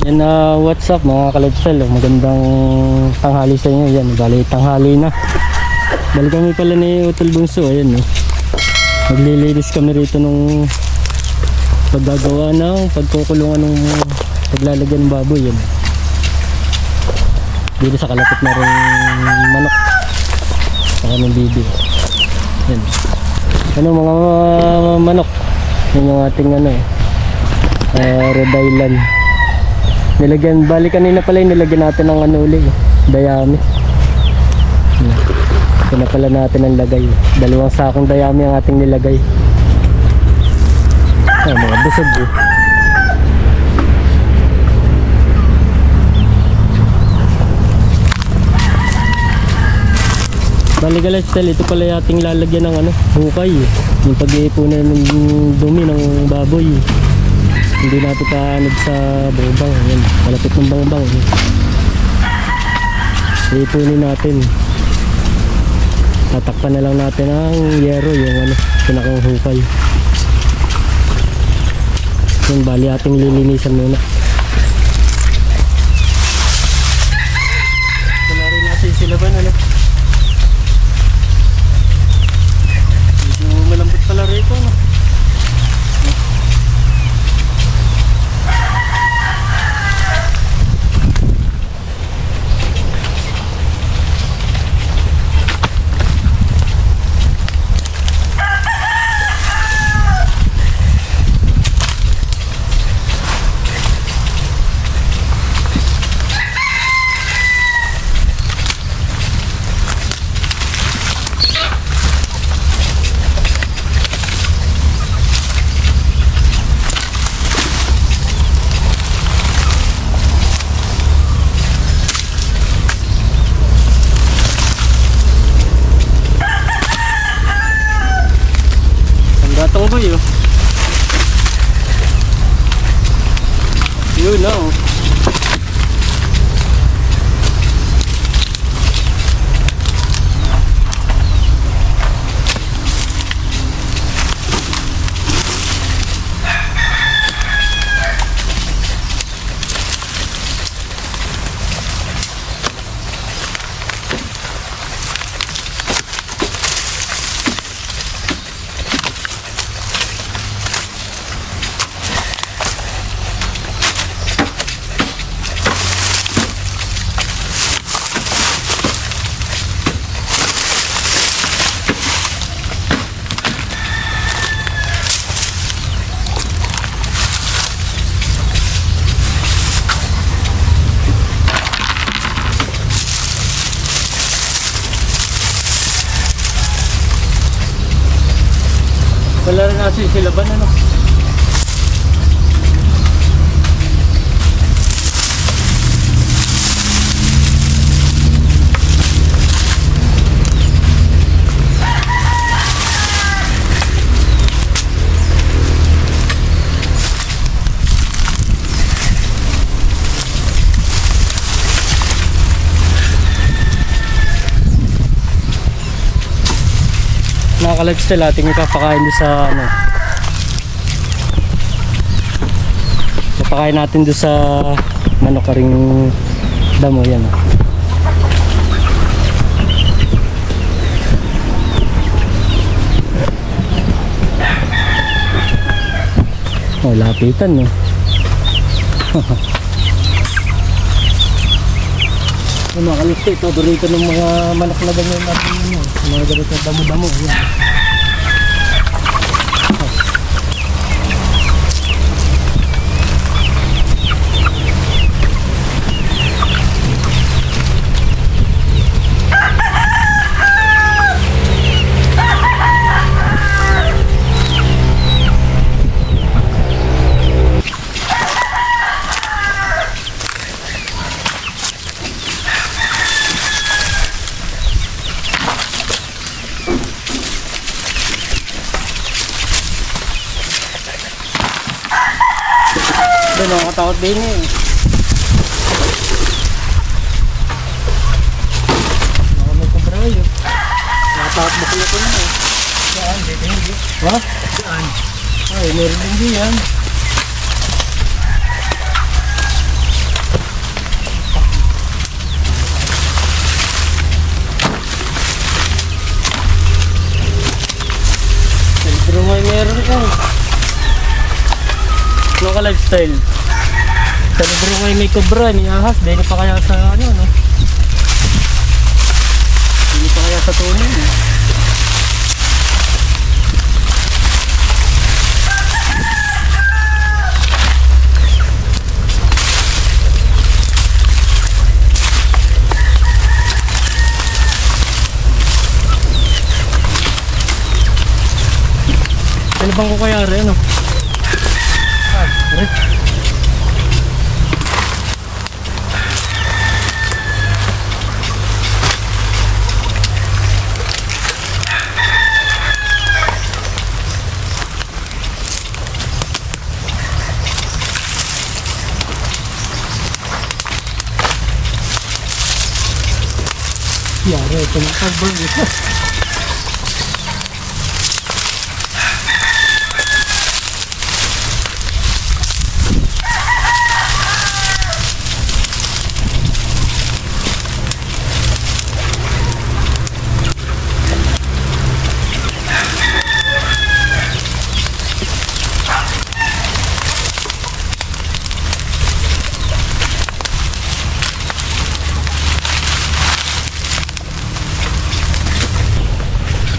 Yan na, what's up mga ka-lifestyle, magandang tanghali sa inyo. Yan, bali tanghali na. Bali kami pala ni Utol Bunso. Ayan maglilinis kami rito nung paggagawa ng pagkukulungan ng paglalagyan ng baboy. Yan dito sa kalapit na rin manok saka ng bibi. Yan ano mga manok, yun yung ating Rhode Island. Nilagyan, bali kanina pala yung nilagyan natin ng uli, dayami. Ito na pala natin ang lagay. Dalawang sakong dayami ang ating nilagay. Ay, mga busog Bali ka-lifestyle, ito pala yung ating lalagyan ng hukay. Yung pag-iipunan ng dumi ng baboy. Hindi natin kaanod sa bangbang. Yan, malapit ng bangbang. Ipunin natin. Tatakpan na lang natin ang yero, yung pinakang hukay. Yan, bali ating lilinisan muna. Wala rin natin silaban, medyo malambot pala rito, Tunggoy yun na wala rin natin silaban Nakaka-lifestyle ating ipapakain doon sa ipapakain natin doon sa manok ka ring damo. Yan lapitan Nakaliftay, paborito ng mga manok na ganyan natin mga ganito damo-damo. Nakakatakot din may kabrayo. Nakatakot mo pala ito Saan? Dito hindi. Ha? Saan? Ay, meron din yan. Mga ka-lifestyle. Sa libro kayo may cobra, may ahas. Dahil pa kaya sa ano, no? Dahil pa kaya sa tunin. Talibang ko kaya rin, ano? Rin. Yari, ito na pag-burn ito.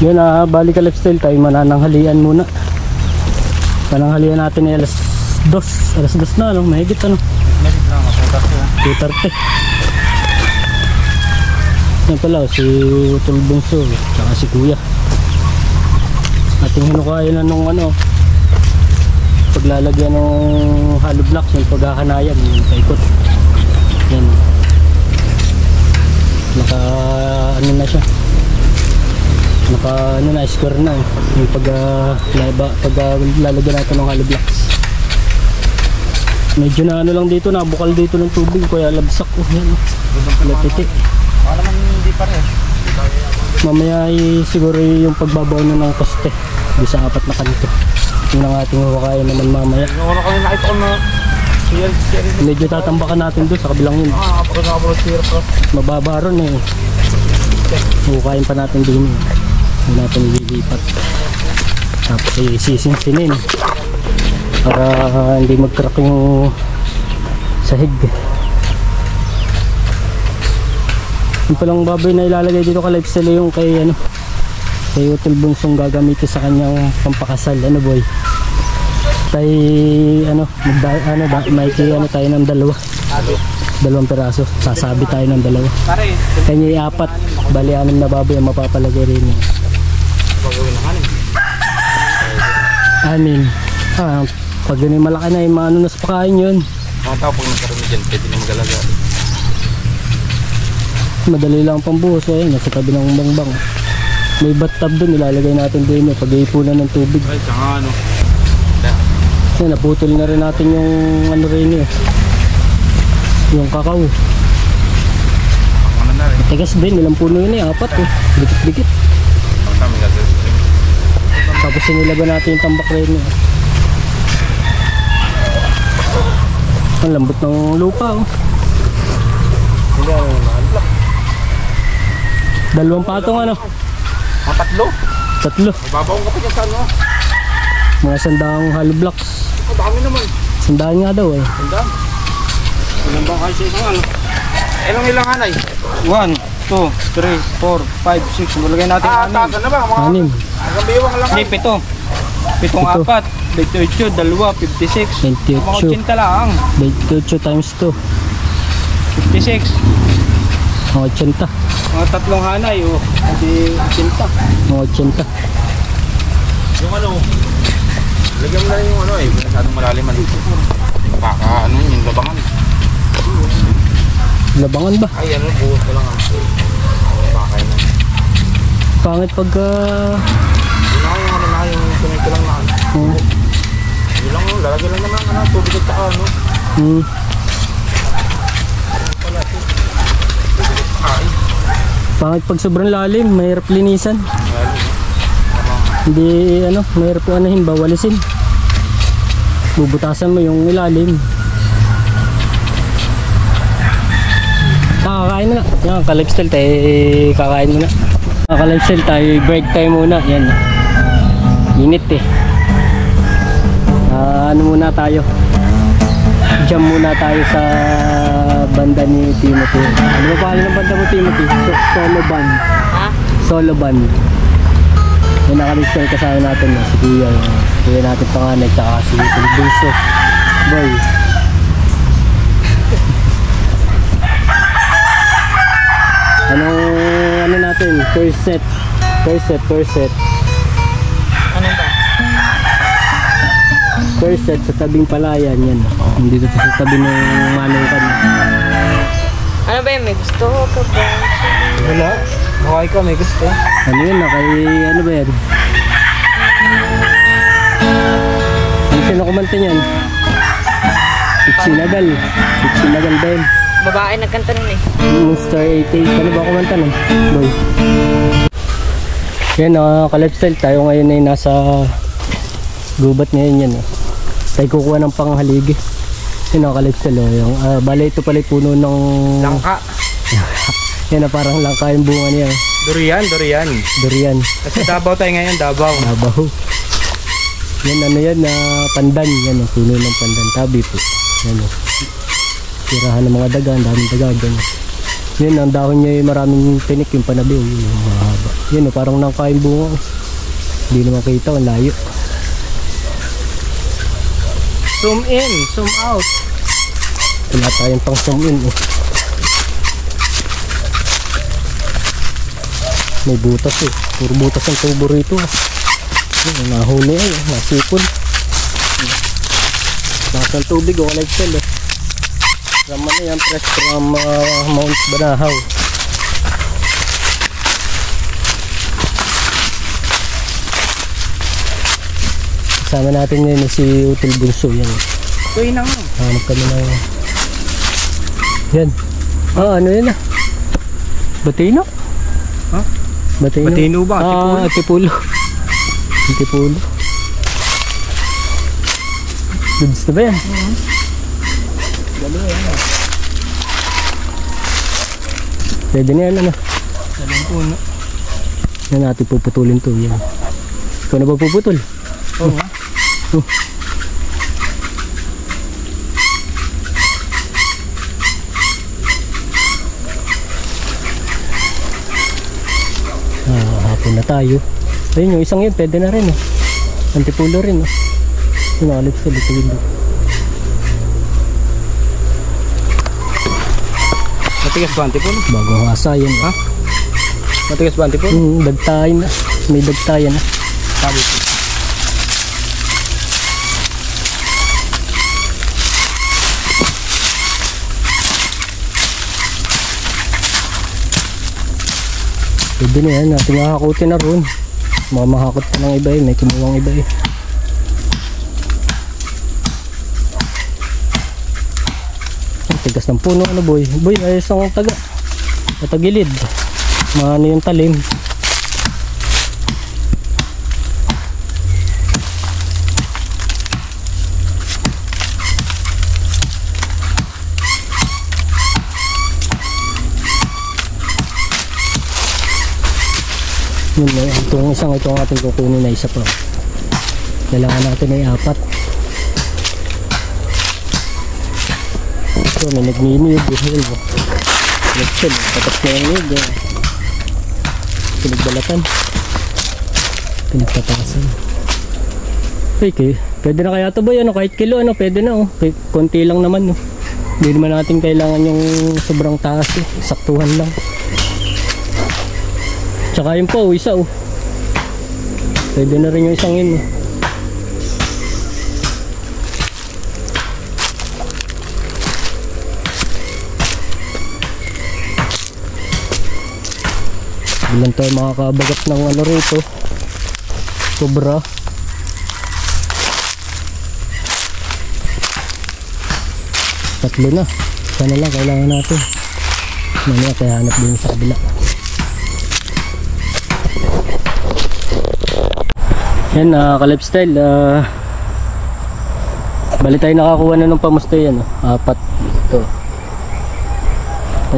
Yun balik ka lifestyle tayo manananghalian muna. Pananghalian natin ay alas 2 na, no? Mahigit ano? Mahigit lang, 2:30. Yan pala si Utol Bunso tsaka si Kuya. Ating hinukayan na nung ano, paglalagyan ng hollow blocks, yung paghahanayan, yung paikot. Yan. Naka ano na siya, naka ano na, square na yung paglalagyan natin ng hollow blocks. Medyo na ano lang dito, nabukal dito ng tubig kaya labsak ko. Yan, lapiti. Baka naman hindi pa rin. Mamaya ay siguro yung pagbabaw na ng poste di sa 4 na kanto. Yun ang ating huwakayan naman mamaya. Yung una kami nakita ko na Medyo tatambakan natin doon sa kabilang yun. Mababa ron eh. Hukayin pa natin din. Hindi natin ililipat. Tapos sisinsinin para hindi mag-crack yung sahig. Yung palang baboy na ilalagay dito ka lifestyle yung kay ano, kay Utol Bunsong gagamitin sa kanyang pampakasal. Ano boy? Tay ano, may ano tayo ng dalawang piraso. Sasabi tayo ng dalawa. Kanya 4, bali 6 na baboy ang mapapalagay rin. Anin. Pag yun yung malaki na yung maano na sa pakain yun. Mga tao pag nagkaroon dyan, pwede na magalaga. Madali lang pambuhos. Ayun, nasa tabi ng bangbang. May bathtub dun, ilalagay natin din pag-iipunan ng tubig. Ay, saka ano. Yan, naputol na rin natin yung ano rin yung kakao. Ako na rin. Matigas din, ilang puno yun 4 dikit-dikit. Tapos sinilaban natin yung tambak rin ang lambot ng lupa Hindi ano naman. 2 patong ano? Mga 3. 3. Mababaong ka pa dyan sa ano? Mga 100 hollow blocks. Oh, dami naman. 100 nga daw eh. 100? Ilan ba kayo sa isang ano? Ilang hanay? 1, 2, 3, 4, 5, 6. Malagay natin 6. Tasan na ba? 6. Hanggang biwang lang. Hindi, 7. 7 4, 28, 2, 56. 28. Mga 80 lang. 28 times 2. 56. Mga 80. Mga 3 hanay, hindi 80. Mga 80. Yung ano, lagyan mo na yung ano masyadong malaliman. Baka ano yung labangan. Labangan ba? Ay ano, buhos ko lang baka yun. Pangit pagka Yun lang yung ano na, yung tumito lang na ano. Yun lang, lalagyan lang naman ano, tubig at saka ano. Pangit pag sobrang lalim, mahirap linisan. Hindi ano, mahirap anahin, bawalisin. Bubutasan mo yung ilalim. Kakain na. Yan, ka-lifestyle tayo, kakain muna. Ka-lifestyle tayo, break time muna. Yan. Init eh. Ano muna tayo? Jam muna tayo sa banda ni Timothy. Ano ba pangalan ng banda mo, Timothy? Solo band. Ha? Solo band. Yung nakalistal kasama natin na si Kuya. Kuya natin panganay tsaka si Bunso. Boy. Ano natin? First set. Ano ba? First set sa tabing palayan yan. Dito sa tabi ng manukan. Ano ba yun? May gusto ka ba? Wala. Makay ka, may gusto. Ano yun na kay ano ba yan? Ano sino kumanta niyan? Pitsinagal ba yun? Babae nagkanta nun eh. Star 88. Ano ba kumanta nun? Boy. Yan ka-lifestyle. Tayo ngayon ay nasa gubat ngayon yan. Tayo kukuha ng panghaligi. Yan ka-lifestyle. Bala ito pala puno ng Langka. yan parang langka yung bunga niya. Durian. Kasi Davao tayo ngayon, Davao. Yan yan pandan. Yan ang puno ng pandan. Tabi po. Yan tirahan ng mga daga. Ang daming daga dyan. Yan ang dahon niya maraming tinik yung panabi. Yung mahaba. Yan parang langka yung bunga. Hindi na makita. Ang layo. Zoom in, zoom out. Wala tayong pang zoom in. May butas puro butas ang tubo rito. Nahuli nasipon. Lakas ng tubig lifestyle From ano yan, fresh from Mount Banahaw. Kasama natin ngayon si Util Bunso. Yan. Ito yun nga. Hanap kami na yan. Ano yan Batino? Ha? Batino ba? Atipulo. Goods na ba yan? Pwede na yan Saling puno. Yan natin puputulin to. Yan. Ikaw na ba puputol? Oo nga. Hapon na tayo. Ayun yung isang yun, pwede na rin Antipulo rin Yung nakalit sa dito window. Matigas ba antipolo? Bago hasa yan Ha? Matigas ba antipolo? Dagtayin na. May dagtayan na. Sabi ko. Pwede na yan. Natin makakutin na ron. Mamahakot pa ng iba may kumuwang iba Tigas ng puno boy. Boy, ayos ang taga. Patagilid. Maano yung talim. Yun na itong isang ito ang ating kukunin na isa pa. Kailangan natin ay 4. So may nagninid yun nagsil tapos na yung nid pinagbalatan pinagtatasan. Pwede na kaya ito ba kahit kilo pwede na konti lang naman hindi naman natin kailangan yung sobrang taas saktuhan lang. Tsaka yun po isa pwede na rin yung isang yun Bilang tayo makakabagat ng rito Cobra. Tatlo na. Sana lang kailangan natin. Mamaya kaya hanap din sa kabila. Yan ka-lifestyle. Bali tayo nakakuha na ng pamustay 4 ito.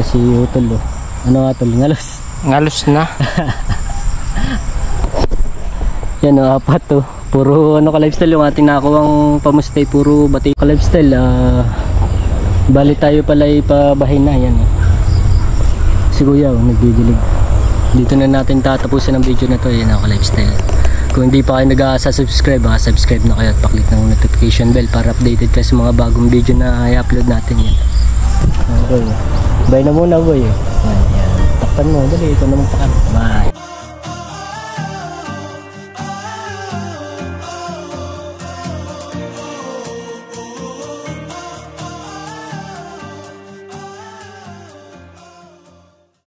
Si Utol ano nga tol? Ngalos na. Yan 4 puro ka-lifestyle yung ating nakakuha ang pamustay. Puro bati ka-lifestyle Bali tayo pala ipabahin na yan. Si Kuya nagdidilig. Dito na natin tatapusin ang video na to. Yan ako lifestyle. Kung hindi pa kayo nag-subscribe, subscribe na kayo at paklik ng notification bell para updated kayo sa mga bagong video na i-upload natin yan. Okay. Bye na muna boy. Yan. Takpan mo. Dali, ito naman pakan. Bye.